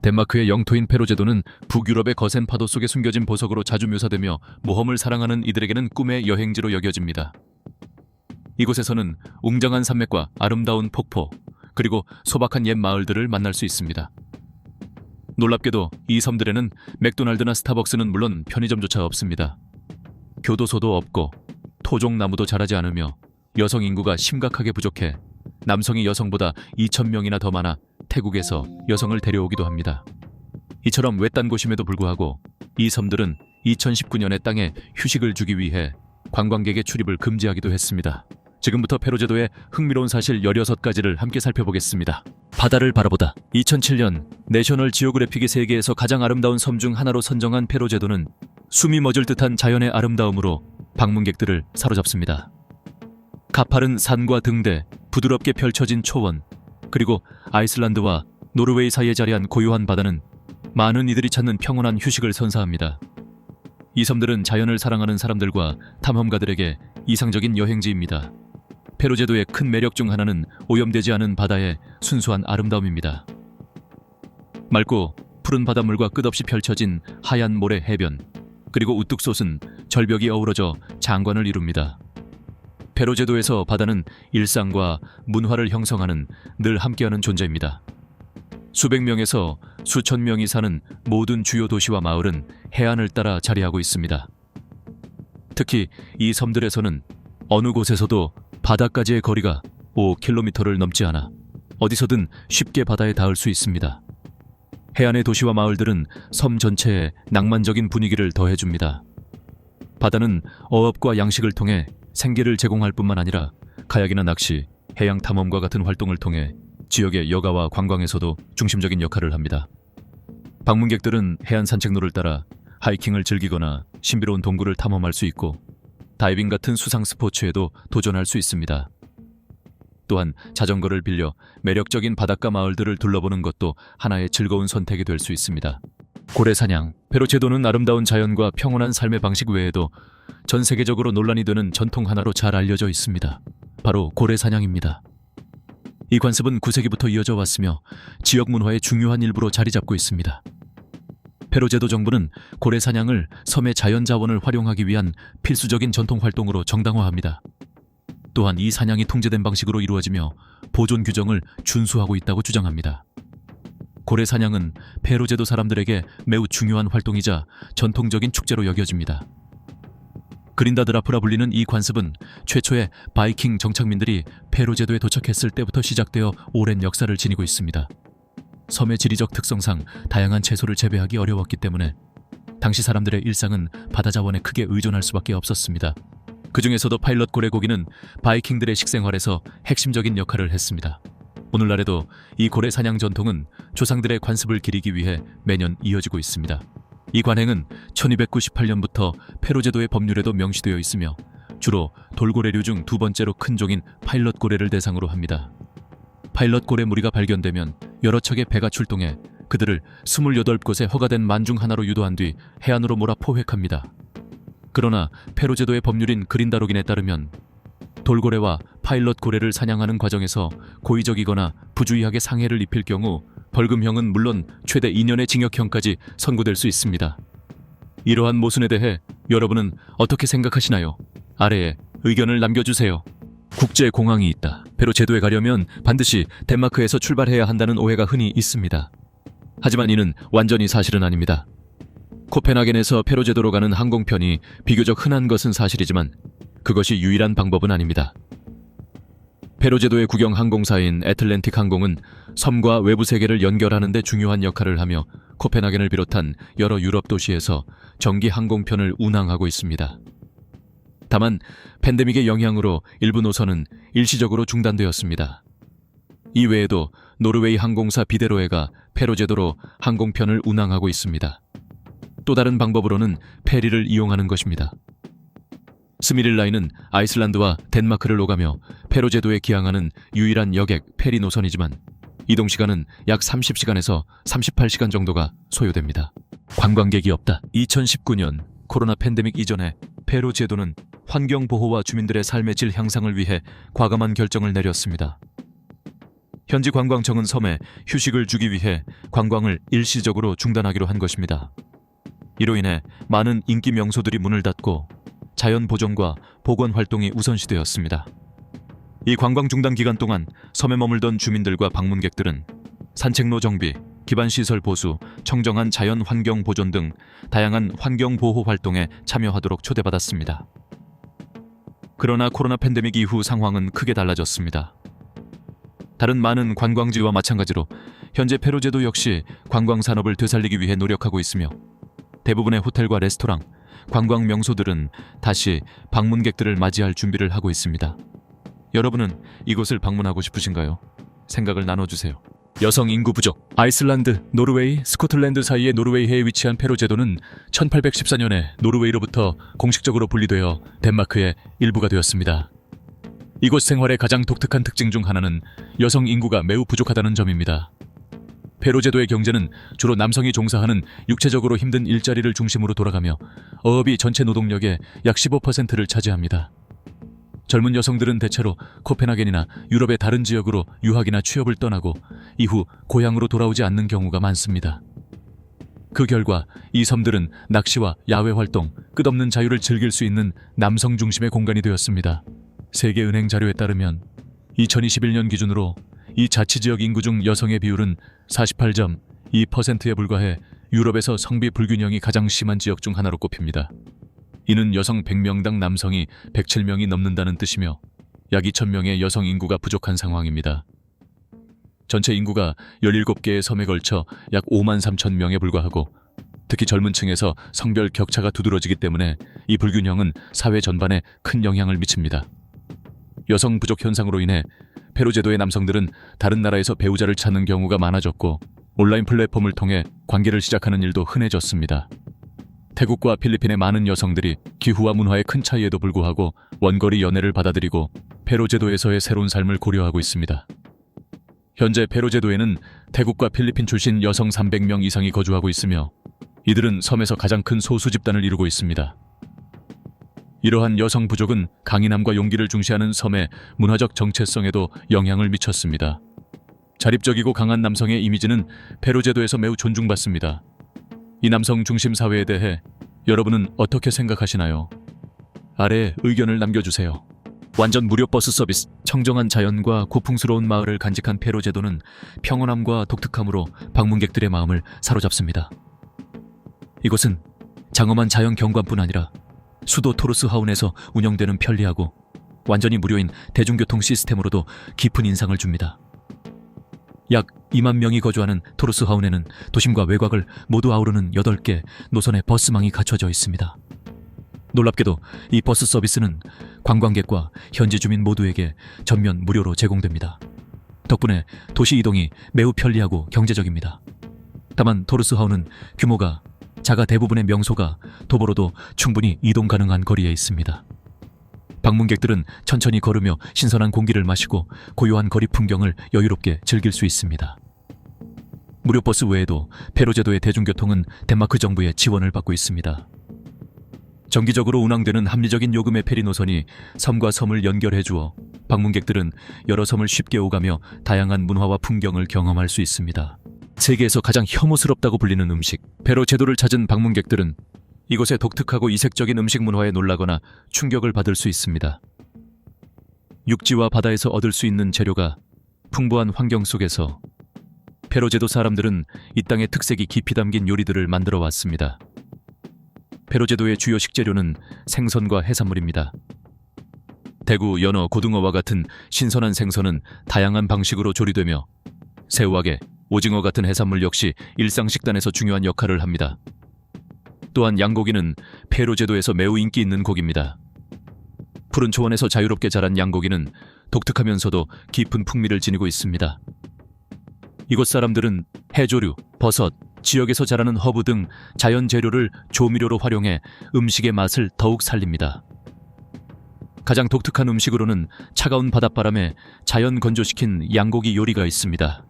덴마크의 영토인 페로 제도는 북유럽의 거센 파도 속에 숨겨진 보석으로 자주 묘사되며 모험을 사랑하는 이들에게는 꿈의 여행지로 여겨집니다. 이곳에서는 웅장한 산맥과 아름다운 폭포, 그리고 소박한 옛 마을들을 만날 수 있습니다. 놀랍게도 이 섬들에는 맥도날드나 스타벅스는 물론 편의점조차 없습니다. 교도소도 없고 토종나무도 자라지 않으며 여성 인구가 심각하게 부족해 남성이 여성보다 2,000명이나 더 많아 태국에서 여성을 데려오기도 합니다. 이처럼 외딴 곳임에도 불구하고 이 섬들은 2019년에 땅에 휴식을 주기 위해 관광객의 출입을 금지하기도 했습니다. 지금부터 페로 제도의 흥미로운 사실 16가지를 함께 살펴보겠습니다. 바다를 바라보다. 2007년 내셔널 지오그래픽이 세계에서 가장 아름다운 섬 중 하나로 선정한 페로 제도는 숨이 멎을 듯한 자연의 아름다움으로 방문객들을 사로잡습니다. 가파른 산과 등대, 부드럽게 펼쳐진 초원, 그리고 아이슬란드와 노르웨이 사이에 자리한 고요한 바다는 많은 이들이 찾는 평온한 휴식을 선사합니다. 이 섬들은 자연을 사랑하는 사람들과 탐험가들에게 이상적인 여행지입니다. 페로 제도의 큰 매력 중 하나는 오염되지 않은 바다의 순수한 아름다움입니다. 맑고 푸른 바닷물과 끝없이 펼쳐진 하얀 모래 해변, 그리고 우뚝 솟은 절벽이 어우러져 장관을 이룹니다. 페로 제도에서 바다는 일상과 문화를 형성하는 늘 함께하는 존재입니다. 수백 명에서 수천 명이 사는 모든 주요 도시와 마을은 해안을 따라 자리하고 있습니다. 특히 이 섬들에서는 어느 곳에서도 바다까지의 거리가 5km를 넘지 않아 어디서든 쉽게 바다에 닿을 수 있습니다. 해안의 도시와 마을들은 섬 전체에 낭만적인 분위기를 더해줍니다. 바다는 어업과 양식을 통해 생계를 제공할 뿐만 아니라 카약이나 낚시, 해양 탐험과 같은 활동을 통해 지역의 여가와 관광에서도 중심적인 역할을 합니다. 방문객들은 해안 산책로를 따라 하이킹을 즐기거나 신비로운 동굴을 탐험할 수 있고 다이빙 같은 수상 스포츠에도 도전할 수 있습니다. 또한 자전거를 빌려 매력적인 바닷가 마을들을 둘러보는 것도 하나의 즐거운 선택이 될 수 있습니다. 고래사냥. 페로 제도는 아름다운 자연과 평온한 삶의 방식 외에도 전 세계적으로 논란이 되는 전통 하나로 잘 알려져 있습니다. 바로 고래사냥입니다. 이 관습은 9세기부터 이어져 왔으며 지역 문화의 중요한 일부로 자리 잡고 있습니다. 페로 제도 정부는 고래사냥을 섬의 자연자원을 활용하기 위한 필수적인 전통 활동으로 정당화합니다. 또한 이 사냥이 통제된 방식으로 이루어지며 보존 규정을 준수하고 있다고 주장합니다. 고래사냥은 페로 제도 사람들에게 매우 중요한 활동이자 전통적인 축제로 여겨집니다. 그린다드라프라 불리는 이 관습은 최초의 바이킹 정착민들이 페로 제도에 도착했을 때부터 시작되어 오랜 역사를 지니고 있습니다. 섬의 지리적 특성상 다양한 채소를 재배하기 어려웠기 때문에 당시 사람들의 일상은 바다 자원에 크게 의존할 수밖에 없었습니다. 그 중에서도 파일럿 고래고기는 바이킹들의 식생활에서 핵심적인 역할을 했습니다. 오늘날에도 이 고래 사냥 전통은 조상들의 관습을 기리기 위해 매년 이어지고 있습니다. 이 관행은 1298년부터 페로 제도의 법률에도 명시되어 있으며 주로 돌고래류 중 두 번째로 큰 종인 파일럿 고래를 대상으로 합니다. 파일럿 고래 무리가 발견되면 여러 척의 배가 출동해 그들을 28곳의 허가된 만 중 하나로 유도한 뒤 해안으로 몰아 포획합니다. 그러나 페로 제도의 법률인 그린다로긴에 따르면 돌고래와 파일럿 고래를 사냥하는 과정에서 고의적이거나 부주의하게 상해를 입힐 경우 벌금형은 물론 최대 2년의 징역형까지 선고될 수 있습니다. 이러한 모순에 대해 여러분은 어떻게 생각하시나요? 아래에 의견을 남겨주세요. 국제공항이 있다. 페로 제도에 가려면 반드시 덴마크에서 출발해야 한다는 오해가 흔히 있습니다. 하지만 이는 완전히 사실은 아닙니다. 코펜하겐에서 페로 제도로 가는 항공편이 비교적 흔한 것은 사실이지만 그것이 유일한 방법은 아닙니다. 페로 제도의 국영 항공사인 애틀랜틱 항공은 섬과 외부 세계를 연결하는 데 중요한 역할을 하며 코펜하겐을 비롯한 여러 유럽 도시에서 정기 항공편을 운항하고 있습니다. 다만 팬데믹의 영향으로 일부 노선은 일시적으로 중단되었습니다. 이외에도 노르웨이 항공사 비데로에가 페로 제도로 항공편을 운항하고 있습니다. 또 다른 방법으로는 페리를 이용하는 것입니다. 스미릴라인은 아이슬란드와 덴마크를 오가며 페로 제도에 기항하는 유일한 여객 페리 노선이지만 이동시간은 약 30시간에서 38시간 정도가 소요됩니다. 관광객이 없다. 2019년 코로나 팬데믹 이전에 페로 제도는 환경보호와 주민들의 삶의 질 향상을 위해 과감한 결정을 내렸습니다. 현지 관광청은 섬에 휴식을 주기 위해 관광을 일시적으로 중단하기로 한 것입니다. 이로 인해 많은 인기 명소들이 문을 닫고 자연 보존과 복원 활동이 우선시되었습니다. 이 관광 중단 기간 동안 섬에 머물던 주민들과 방문객들은 산책로 정비, 기반시설 보수, 청정한 자연 환경 보존 등 다양한 환경 보호 활동에 참여하도록 초대받았습니다. 그러나 코로나 팬데믹 이후 상황은 크게 달라졌습니다. 다른 많은 관광지와 마찬가지로 현재 페루제도 역시 관광 산업을 되살리기 위해 노력하고 있으며 대부분의 호텔과 레스토랑, 관광 명소들은 다시 방문객들을 맞이할 준비를 하고 있습니다. 여러분은 이곳을 방문하고 싶으신가요? 생각을 나눠주세요. 여성 인구 부족. 아이슬란드, 노르웨이, 스코틀랜드 사이의 노르웨이해에 위치한 페루제도는 1814년에 노르웨이로부터 공식적으로 분리되어 덴마크의 일부가 되었습니다. 이곳 생활의 가장 독특한 특징 중 하나는 여성 인구가 매우 부족하다는 점입니다. 페루제도의 경제는 주로 남성이 종사하는 육체적으로 힘든 일자리를 중심으로 돌아가며 어업이 전체 노동력의 약 15%를 차지합니다. 젊은 여성들은 대체로 코펜하겐이나 유럽의 다른 지역으로 유학이나 취업을 떠나고 이후 고향으로 돌아오지 않는 경우가 많습니다. 그 결과 이 섬들은 낚시와 야외 활동, 끝없는 자유를 즐길 수 있는 남성 중심의 공간이 되었습니다. 세계은행 자료에 따르면 2021년 기준으로 이 자치지역 인구 중 여성의 비율은 48.2%에 불과해 유럽에서 성비 불균형이 가장 심한 지역 중 하나로 꼽힙니다. 이는 여성 100명당 남성이 107명이 넘는다는 뜻이며 약 2,000명의 여성 인구가 부족한 상황입니다. 전체 인구가 17개의 섬에 걸쳐 약 5만 3천 명에 불과하고 특히 젊은 층에서 성별 격차가 두드러지기 때문에 이 불균형은 사회 전반에 큰 영향을 미칩니다. 여성 부족 현상으로 인해 페루제도의 남성들은 다른 나라에서 배우자를 찾는 경우가 많아졌고 온라인 플랫폼을 통해 관계를 시작하는 일도 흔해졌습니다. 태국과 필리핀의 많은 여성들이 기후와 문화의 큰 차이에도 불구하고 원거리 연애를 받아들이고 페루제도에서의 새로운 삶을 고려하고 있습니다. 현재 페루제도에는 태국과 필리핀 출신 여성 300명 이상이 거주하고 있으며 이들은 섬에서 가장 큰 소수 집단을 이루고 있습니다. 이러한 여성 부족은 강인함과 용기를 중시하는 섬의 문화적 정체성에도 영향을 미쳤습니다. 자립적이고 강한 남성의 이미지는 페루제도에서 매우 존중받습니다. 이 남성 중심 사회에 대해 여러분은 어떻게 생각하시나요? 아래에 의견을 남겨주세요. 완전 무료 버스 서비스. 청정한 자연과 고풍스러운 마을을 간직한 페루제도는 평온함과 독특함으로 방문객들의 마음을 사로잡습니다. 이곳은 장엄한 자연 경관뿐 아니라 수도 토르스하운에서 운영되는 편리하고 완전히 무료인 대중교통 시스템으로도 깊은 인상을 줍니다. 약 2만 명이 거주하는 토르스하운에는 도심과 외곽을 모두 아우르는 8개 노선의 버스망이 갖춰져 있습니다. 놀랍게도 이 버스 서비스는 관광객과 현지 주민 모두에게 전면 무료로 제공됩니다. 덕분에 도시 이동이 매우 편리하고 경제적입니다. 다만 토르스하운은 규모가 작아 대부분의 명소가 도보로도 충분히 이동 가능한 거리에 있습니다. 방문객들은 천천히 걸으며 신선한 공기를 마시고 고요한 거리 풍경을 여유롭게 즐길 수 있습니다. 무료 버스 외에도 페루제도의 대중교통은 덴마크 정부의 지원을 받고 있습니다. 정기적으로 운항되는 합리적인 요금의 페리 노선이 섬과 섬을 연결해 주어 방문객들은 여러 섬을 쉽게 오가며 다양한 문화와 풍경을 경험할 수 있습니다. 세계에서 가장 혐오스럽다고 불리는 음식. 페루제도를 찾은 방문객들은 이곳의 독특하고 이색적인 음식 문화에 놀라거나 충격을 받을 수 있습니다. 육지와 바다에서 얻을 수 있는 재료가 풍부한 환경 속에서 페루제도 사람들은 이 땅의 특색이 깊이 담긴 요리들을 만들어 왔습니다. 페루제도의 주요 식재료는 생선과 해산물입니다. 대구, 연어, 고등어와 같은 신선한 생선은 다양한 방식으로 조리되며 새우화개, 오징어 같은 해산물 역시 일상 식단에서 중요한 역할을 합니다. 또한 양고기는 페루제도에서 매우 인기 있는 고기입니다. 푸른 초원에서 자유롭게 자란 양고기는 독특하면서도 깊은 풍미를 지니고 있습니다. 이곳 사람들은 해조류, 버섯, 지역에서 자라는 허브 등 자연 재료를 조미료로 활용해 음식의 맛을 더욱 살립니다. 가장 독특한 음식으로는 차가운 바닷바람에 자연 건조시킨 양고기 요리가 있습니다.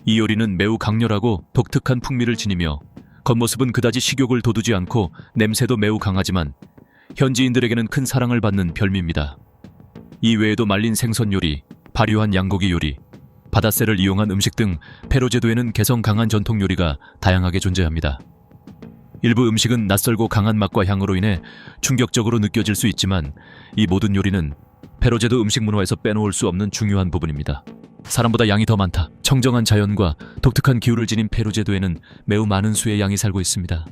이 요리는 매우 강렬하고 독특한 풍미를 지니며 겉모습은 그다지 식욕을 돋우지 않고 냄새도 매우 강하지만 현지인들에게는 큰 사랑을 받는 별미입니다. 이 외에도 말린 생선 요리, 발효한 양고기 요리, 바닷새를 이용한 음식 등 페루 제도에는 개성 강한 전통 요리가 다양하게 존재합니다. 일부 음식은 낯설고 강한 맛과 향으로 인해 충격적으로 느껴질 수 있지만 이 모든 요리는 페루 제도 음식 문화에서 빼놓을 수 없는 중요한 부분입니다. 사람보다 양이 더 많다. 청정한 자연과 독특한 기후를 지닌 페루 제도에는 매우 많은 수의 양이 살고 있습니다.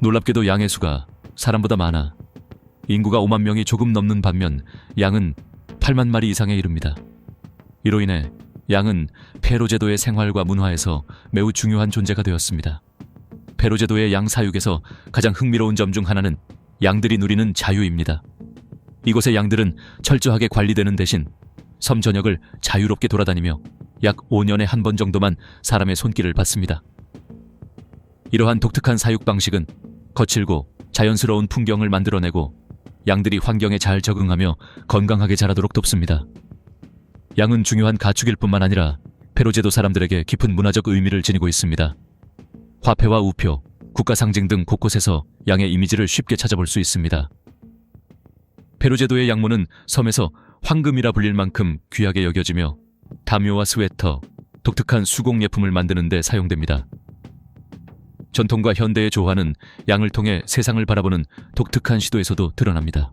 놀랍게도 양의 수가 사람보다 많아 인구가 5만 명이 조금 넘는 반면 양은 8만 마리 이상에 이릅니다. 이로 인해 양은 페루 제도의 생활과 문화에서 매우 중요한 존재가 되었습니다. 페루 제도의 양 사육에서 가장 흥미로운 점 중 하나는 양들이 누리는 자유입니다. 이곳의 양들은 철저하게 관리되는 대신 섬 전역을 자유롭게 돌아다니며 약 5년에 한 번 정도만 사람의 손길을 받습니다. 이러한 독특한 사육 방식은 거칠고 자연스러운 풍경을 만들어내고 양들이 환경에 잘 적응하며 건강하게 자라도록 돕습니다. 양은 중요한 가축일 뿐만 아니라 페루 제도 사람들에게 깊은 문화적 의미를 지니고 있습니다. 화폐와 우표, 국가 상징 등 곳곳에서 양의 이미지를 쉽게 찾아볼 수 있습니다. 페루 제도의 양모는 섬에서 황금이라 불릴 만큼 귀하게 여겨지며 담요와 스웨터, 독특한 수공 예품을 만드는 데 사용됩니다. 전통과 현대의 조화는 양을 통해 세상을 바라보는 독특한 시도에서도 드러납니다.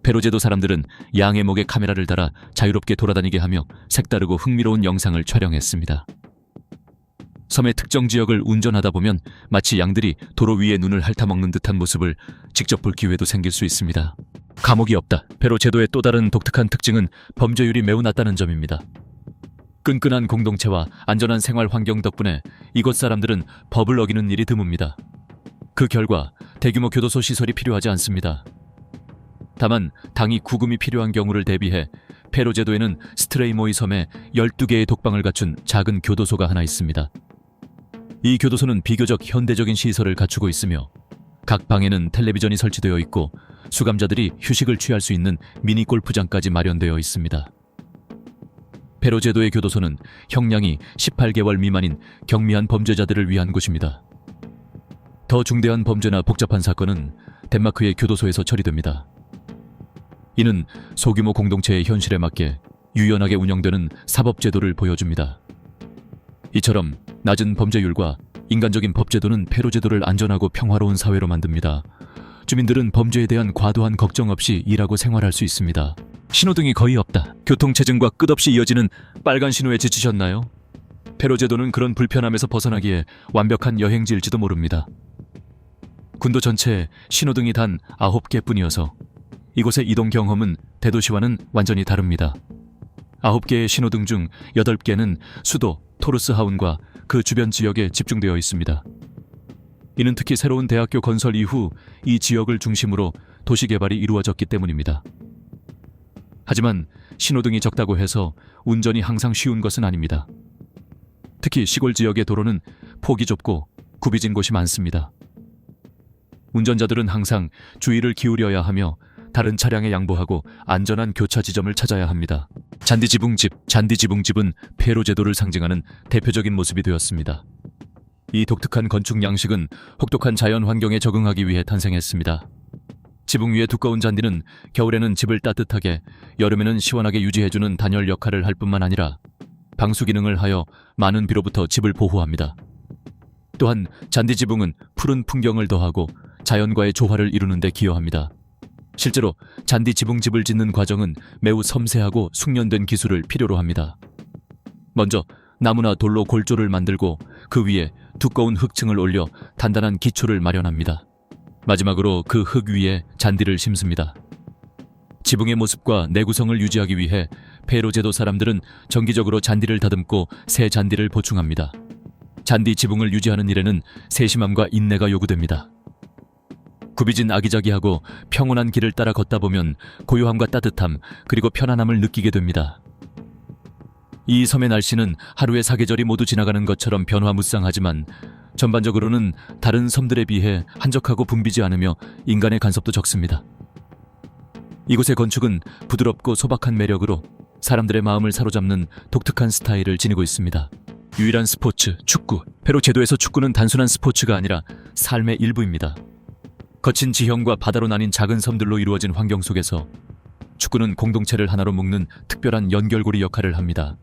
페루 제도 사람들은 양의 목에 카메라를 달아 자유롭게 돌아다니게 하며 색다르고 흥미로운 영상을 촬영했습니다. 섬의 특정 지역을 운전하다 보면 마치 양들이 도로 위에 눈을 핥아먹는 듯한 모습을 직접 볼 기회도 생길 수 있습니다. 감옥이 없다. 페루 제도의 또 다른 독특한 특징은 범죄율이 매우 낮다는 점입니다. 끈끈한 공동체와 안전한 생활 환경 덕분에 이곳 사람들은 법을 어기는 일이 드뭅니다. 그 결과 대규모 교도소 시설이 필요하지 않습니다. 다만 당이 구금이 필요한 경우를 대비해 페루 제도에는 스트레이모이 섬에 12개의 독방을 갖춘 작은 교도소가 하나 있습니다. 이 교도소는 비교적 현대적인 시설을 갖추고 있으며 각 방에는 텔레비전이 설치되어 있고 수감자들이 휴식을 취할 수 있는 미니 골프장까지 마련되어 있습니다. 페루 제도의 교도소는 형량이 18개월 미만인 경미한 범죄자들을 위한 곳입니다. 더 중대한 범죄나 복잡한 사건은 덴마크의 교도소에서 처리됩니다. 이는 소규모 공동체의 현실에 맞게 유연하게 운영되는 사법제도를 보여줍니다. 이처럼 낮은 범죄율과 인간적인 법제도는 페루 제도를 안전하고 평화로운 사회로 만듭니다. 주민들은 범죄에 대한 과도한 걱정 없이 일하고 생활할 수 있습니다. 신호등이 거의 없다. 교통체증과 끝없이 이어지는 빨간 신호에 지치셨나요? 페루 제도는 그런 불편함에서 벗어나기에 완벽한 여행지일지도 모릅니다. 군도 전체에 신호등이 단 9개뿐이어서 이곳의 이동 경험은 대도시와는 완전히 다릅니다. 9개의 신호등 중 8개는 수도 토르스하운과 그 주변 지역에 집중되어 있습니다. 이는 특히 새로운 대학교 건설 이후 이 지역을 중심으로 도시 개발이 이루어졌기 때문입니다. 하지만 신호등이 적다고 해서 운전이 항상 쉬운 것은 아닙니다. 특히 시골 지역의 도로는 폭이 좁고 굽이진 곳이 많습니다. 운전자들은 항상 주의를 기울여야 하며 다른 차량에 양보하고 안전한 교차 지점을 찾아야 합니다. 잔디지붕집은 페루 제도를 상징하는 대표적인 모습이 되었습니다. 이 독특한 건축 양식은 혹독한 자연 환경에 적응하기 위해 탄생했습니다. 지붕 위의 두꺼운 잔디는 겨울에는 집을 따뜻하게, 여름에는 시원하게 유지해주는 단열 역할을 할 뿐만 아니라 방수 기능을 하여 많은 비로부터 집을 보호합니다. 또한 잔디지붕은 푸른 풍경을 더하고 자연과의 조화를 이루는 데 기여합니다. 실제로 잔디 지붕집을 짓는 과정은 매우 섬세하고 숙련된 기술을 필요로 합니다. 먼저 나무나 돌로 골조를 만들고 그 위에 두꺼운 흙층을 올려 단단한 기초를 마련합니다. 마지막으로 그 흙 위에 잔디를 심습니다. 지붕의 모습과 내구성을 유지하기 위해 페루 제도 사람들은 정기적으로 잔디를 다듬고 새 잔디를 보충합니다. 잔디 지붕을 유지하는 일에는 세심함과 인내가 요구됩니다. 굽이진 아기자기하고 평온한 길을 따라 걷다 보면 고요함과 따뜻함 그리고 편안함을 느끼게 됩니다. 이 섬의 날씨는 하루의 사계절이 모두 지나가는 것처럼 변화무쌍하지만 전반적으로는 다른 섬들에 비해 한적하고 붐비지 않으며 인간의 간섭도 적습니다. 이곳의 건축은 부드럽고 소박한 매력으로 사람들의 마음을 사로잡는 독특한 스타일을 지니고 있습니다. 유일한 스포츠, 축구. 페루 제도에서 축구는 단순한 스포츠가 아니라 삶의 일부입니다. 거친 지형과 바다로 나뉜 작은 섬들로 이루어진 환경 속에서 축구는 공동체를 하나로 묶는 특별한 연결고리 역할을 합니다.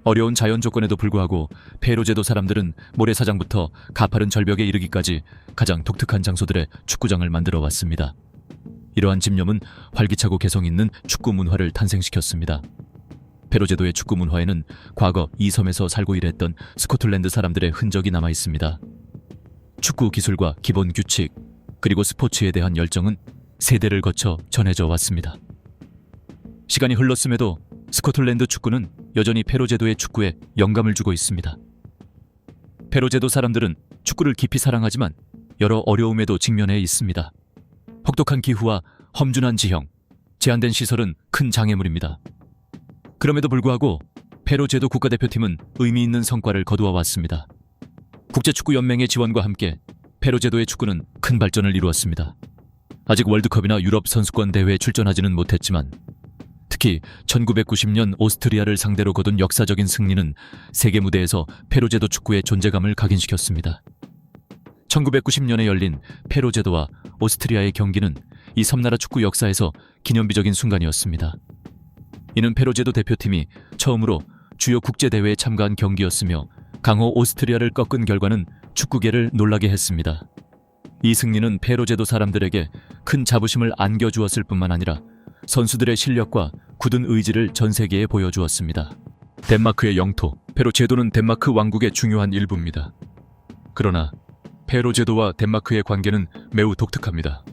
어려운 자연 조건에도 불구하고 페루 제도 사람들은 모래사장부터 가파른 절벽에 이르기까지 가장 독특한 장소들의 축구장을 만들어 왔습니다. 이러한 집념은 활기차고 개성 있는 축구 문화를 탄생시켰습니다. 페루 제도의 축구 문화에는 과거 이 섬에서 살고 일했던 스코틀랜드 사람들의 흔적이 남아 있습니다. 축구 기술과 기본 규칙, 그리고 스포츠에 대한 열정은 세대를 거쳐 전해져 왔습니다. 시간이 흘렀음에도 스코틀랜드 축구는 여전히 페루 제도의 축구에 영감을 주고 있습니다. 페루 제도 사람들은 축구를 깊이 사랑하지만 여러 어려움에도 직면해 있습니다. 혹독한 기후와 험준한 지형, 제한된 시설은 큰 장애물입니다. 그럼에도 불구하고 페루 제도 국가대표팀은 의미 있는 성과를 거두어 왔습니다. 국제축구연맹의 지원과 함께 페루 제도의 축구는 큰 발전을 이루었습니다. 아직 월드컵이나 유럽 선수권 대회에 출전하지는 못했지만 특히 1990년 오스트리아를 상대로 거둔 역사적인 승리는 세계 무대에서 페루 제도 축구의 존재감을 각인시켰습니다. 1990년에 열린 페루 제도와 오스트리아의 경기는 이 섬나라 축구 역사에서 기념비적인 순간이었습니다. 이는 페루 제도 대표팀이 처음으로 주요 국제대회에 참가한 경기였으며 강호 오스트리아를 꺾은 결과는 축구계를 놀라게 했습니다. 이 승리는 페루 제도 사람들에게 큰 자부심을 안겨주었을 뿐만 아니라 선수들의 실력과 굳은 의지를 전 세계에 보여주었습니다. 덴마크의 영토, 페루 제도는 덴마크 왕국의 중요한 일부입니다. 그러나 페루 제도와 덴마크의 관계는 매우 독특합니다.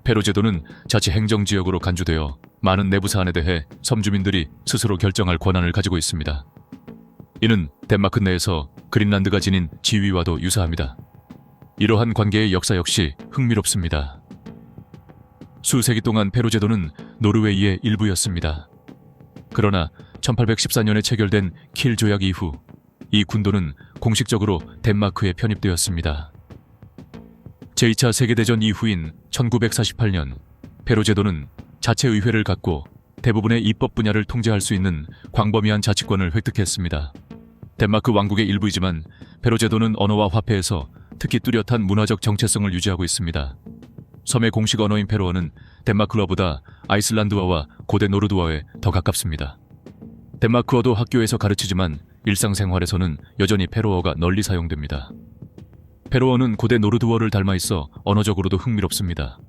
페루 제도는 자치 행정지역으로 간주되어 많은 내부 사안에 대해 섬 주민들이 스스로 결정할 권한을 가지고 있습니다. 이는 덴마크 내에서 그린란드가 지닌 지위와도 유사합니다. 이러한 관계의 역사 역시 흥미롭습니다. 수세기 동안 페루 제도는 노르웨이의 일부였습니다. 그러나 1814년에 체결된 킬 조약 이후 이 군도는 공식적으로 덴마크에 편입되었습니다. 제2차 세계대전 이후인 1948년 페루 제도는 자체의회를 갖고 대부분의 입법 분야를 통제할 수 있는 광범위한 자치권을 획득했습니다. 덴마크 왕국의 일부이지만 페루 제도는 언어와 화폐에서 특히 뚜렷한 문화적 정체성을 유지하고 있습니다. 섬의 공식 언어인 페루어는 덴마크어보다 아이슬란드어와 고대 노르드어에 더 가깝습니다. 덴마크어도 학교에서 가르치지만 일상생활에서는 여전히 페루어가 널리 사용됩니다. 페루어는 고대 노르드어를 닮아 있어 언어적으로도 흥미롭습니다.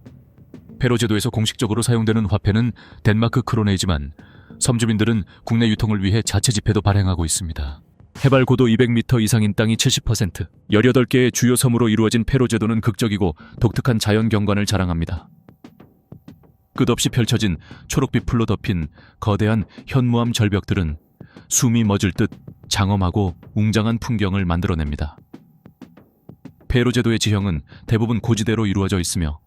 페루 제도에서 공식적으로 사용되는 화폐는 덴마크 크로네이지만 섬주민들은 국내 유통을 위해 자체 지폐도 발행하고 있습니다. 해발 고도 200m 이상인 땅이 70%, 18개의 주요 섬으로 이루어진 페루 제도는 극적이고 독특한 자연 경관을 자랑합니다. 끝없이 펼쳐진 초록빛 풀로 덮인 거대한 현무암 절벽들은 숨이 멎을 듯 장엄하고 웅장한 풍경을 만들어냅니다. 페루 제도의 지형은 대부분 고지대로 이루어져 있으며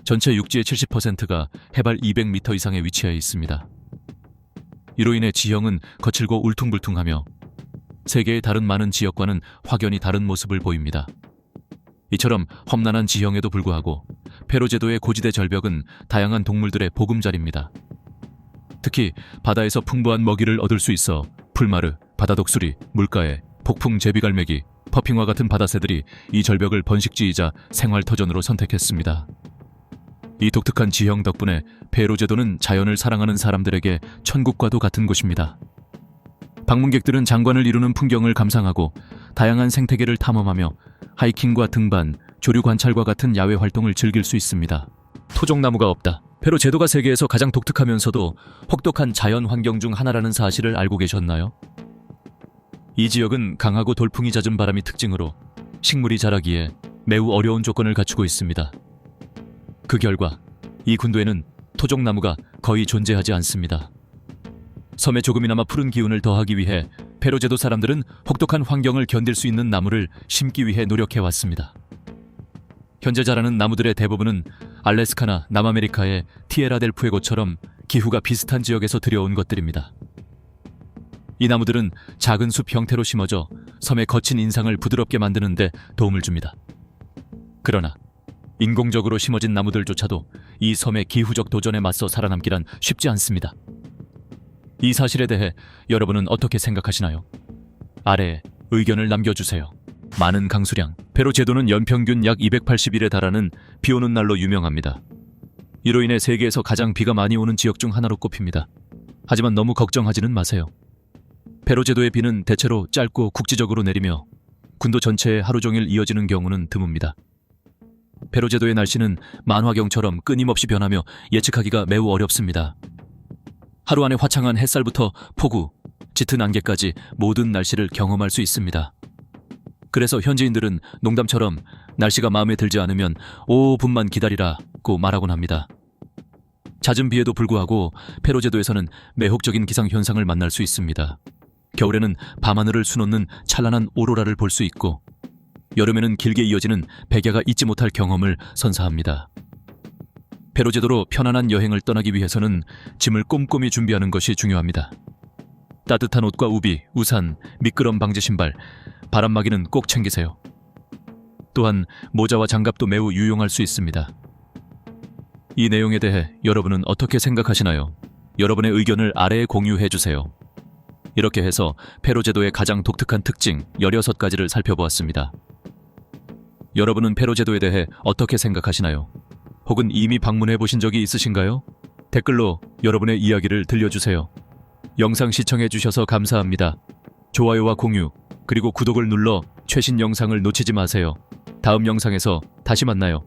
전체 육지의 70%가 해발 200m 이상에 위치해 있습니다. 이로 인해 지형은 거칠고 울퉁불퉁하며 세계의 다른 많은 지역과는 확연히 다른 모습을 보입니다. 이처럼 험난한 지형에도 불구하고 페루 제도의 고지대 절벽은 다양한 동물들의 보금자리입니다. 특히 바다에서 풍부한 먹이를 얻을 수 있어 풀마르, 바다독수리, 물가에, 폭풍 제비갈매기, 퍼핑과 같은 바다새들이 이 절벽을 번식지이자 생활터전으로 선택했습니다. 이 독특한 지형 덕분에 페루 제도는 자연을 사랑하는 사람들에게 천국과도 같은 곳입니다. 방문객들은 장관을 이루는 풍경을 감상하고 다양한 생태계를 탐험하며 하이킹과 등반, 조류 관찰과 같은 야외 활동을 즐길 수 있습니다. 토종나무가 없다. 페루 제도가 세계에서 가장 독특하면서도 혹독한 자연 환경 중 하나라는 사실을 알고 계셨나요? 이 지역은 강하고 돌풍이 잦은 바람이 특징으로 식물이 자라기에 매우 어려운 조건을 갖추고 있습니다. 그 결과 이 군도에는 토종나무가 거의 존재하지 않습니다. 섬에 조금이나마 푸른 기운을 더하기 위해 페루 제도 사람들은 혹독한 환경을 견딜 수 있는 나무를 심기 위해 노력해왔습니다. 현재 자라는 나무들의 대부분은 알래스카나 남아메리카의 티에라 델 푸에고처럼 기후가 비슷한 지역에서 들여온 것들입니다. 이 나무들은 작은 숲 형태로 심어져 섬의 거친 인상을 부드럽게 만드는 데 도움을 줍니다. 그러나 인공적으로 심어진 나무들조차도 이 섬의 기후적 도전에 맞서 살아남기란 쉽지 않습니다. 이 사실에 대해 여러분은 어떻게 생각하시나요? 아래에 의견을 남겨주세요. 많은 강수량, 페루 제도는 연평균 약 280일에 달하는 비 오는 날로 유명합니다. 이로 인해 세계에서 가장 비가 많이 오는 지역 중 하나로 꼽힙니다. 하지만 너무 걱정하지는 마세요. 페로 제도의 비는 대체로 짧고 국지적으로 내리며 군도 전체에 하루 종일 이어지는 경우는 드뭅니다. 페로 제도의 날씨는 만화경처럼 끊임없이 변하며 예측하기가 매우 어렵습니다. 하루 안에 화창한 햇살부터 폭우, 짙은 안개까지 모든 날씨를 경험할 수 있습니다. 그래서 현지인들은 농담처럼 날씨가 마음에 들지 않으면 5분만 기다리라고 말하곤 합니다. 잦은 비에도 불구하고 페로 제도에서는 매혹적인 기상 현상을 만날 수 있습니다. 겨울에는 밤하늘을 수놓는 찬란한 오로라를 볼 수 있고 여름에는 길게 이어지는 백야가 잊지 못할 경험을 선사합니다. 페로 제도로 편안한 여행을 떠나기 위해서는 짐을 꼼꼼히 준비하는 것이 중요합니다. 따뜻한 옷과 우비, 우산, 미끄럼 방지 신발, 바람막이는 꼭 챙기세요. 또한 모자와 장갑도 매우 유용할 수 있습니다. 이 내용에 대해 여러분은 어떻게 생각하시나요? 여러분의 의견을 아래에 공유해 주세요. 이렇게 해서 페로 제도의 가장 독특한 특징 16가지를 살펴보았습니다. 여러분은 페로 제도에 대해 어떻게 생각하시나요? 혹은 이미 방문해 보신 적이 있으신가요? 댓글로 여러분의 이야기를 들려주세요. 영상 시청해 주셔서 감사합니다. 좋아요와 공유, 그리고 구독을 눌러 최신 영상을 놓치지 마세요. 다음 영상에서 다시 만나요.